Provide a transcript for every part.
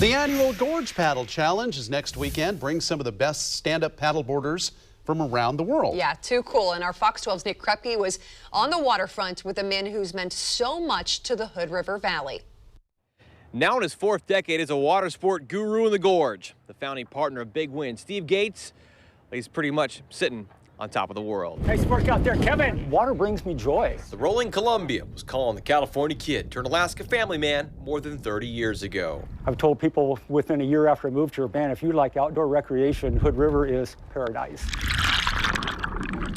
The annual Gorge Paddle Challenge is next weekend. Brings some of the best stand-up paddleboarders from around the world. Yeah, too cool. And our Fox 12's Nick Krepke was on the waterfront with a man who's meant so much to the Hood River Valley. Now in his fourth decade as a water sport guru in the Gorge, the founding partner of Big Wind, Steve Gates, he's pretty much sitting on top of the world. Nice work out there, Kevin. Water brings me joy. The Rolling Columbia was calling the California kid turned Alaska family man more than 30 years ago. I've told people within a year after I moved here, man, if you like outdoor recreation, Hood River is paradise.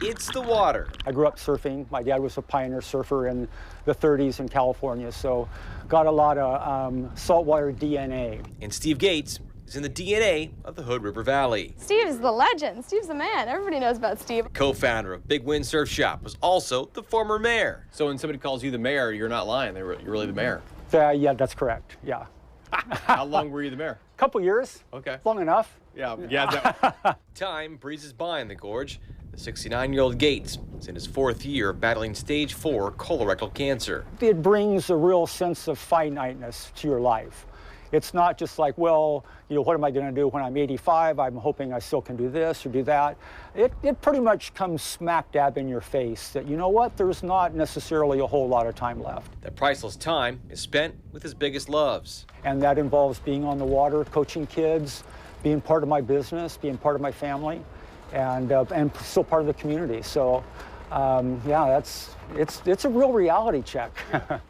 It's the water. I grew up surfing. My dad was a pioneer surfer in the 30s in California, so got a lot of saltwater DNA. And Steve Gates is in the DNA of the Hood River Valley. Steve's the legend. Steve's the man. Everybody knows about Steve. Co-founder of Big Wind Surf Shop was also the former mayor. So when somebody calls you the mayor, you're not lying. You're really the mayor. Yeah, that's correct. Yeah. How long were you the mayor? Couple years. Okay. Long enough. Yeah. Time breezes by in the Gorge. The 69-year-old Gates is in his fourth year of battling stage 4 colorectal cancer. It brings a real sense of finiteness to your life. It's not just like, well, you know, what am I going to do when I'm 85? I'm hoping I still can do this or do that. It pretty much comes smack dab in your face that, you know what, there's not necessarily a whole lot of time left. That priceless time is spent with his biggest loves. And that involves being on the water, coaching kids, being part of my business, being part of my family, and still part of the community. So, yeah, it's a real reality check.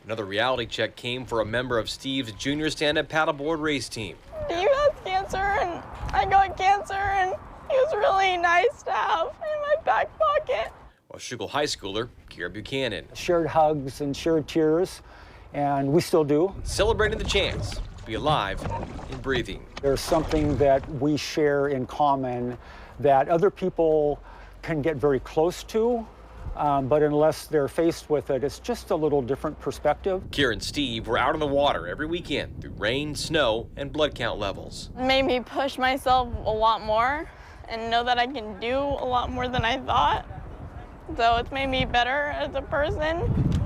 Another reality check came for a member of Steve's junior stand-up paddleboard race team. Steve has cancer, and I got cancer, and he was really nice to have in my back pocket. Washougal high schooler Kirin Buchanan. Shared hugs and shared tears, and we still do. Celebrating the chance to be alive and breathing. There's something that we share in common that other people can get very close to, but unless they're faced with it, it's just a little different perspective. Kirin and Steve were out on the water every weekend through rain, snow, and blood count levels. It made me push myself a lot more and know that I can do a lot more than I thought. So it's made me better as a person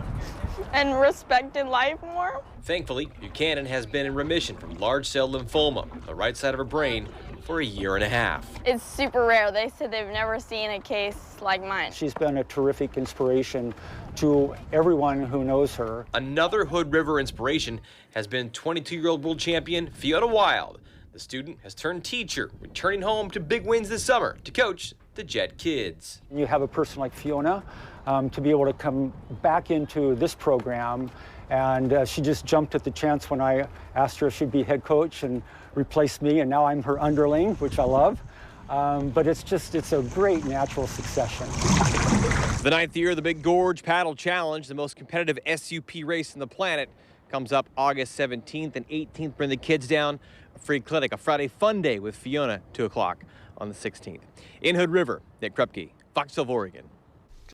and respected life more. Thankfully, Buchanan has been in remission from large cell lymphoma on the right side of her brain for a year and a half. It's super rare. They said they've never seen a case like mine. She's been a terrific inspiration to everyone who knows her. Another Hood River inspiration has been 22-year-old world champion Fiona Wild. The student has turned teacher, returning home to Big Winds this summer to coach the Jet kids. You have a person like Fiona to be able to come back into this program, and she just jumped at the chance when I asked her if she'd be head coach and replace me, and now I'm her underling, which I love. But it's a great natural succession. The 9th year of the Big Gorge Paddle Challenge, the most competitive SUP race on the planet, comes up August 17th and 18th. Bring the kids down. A free clinic, a Friday fun day with Fiona, 2 o'clock on the 16th. In Hood River, Nick Krepke, Fox 12 Oregon.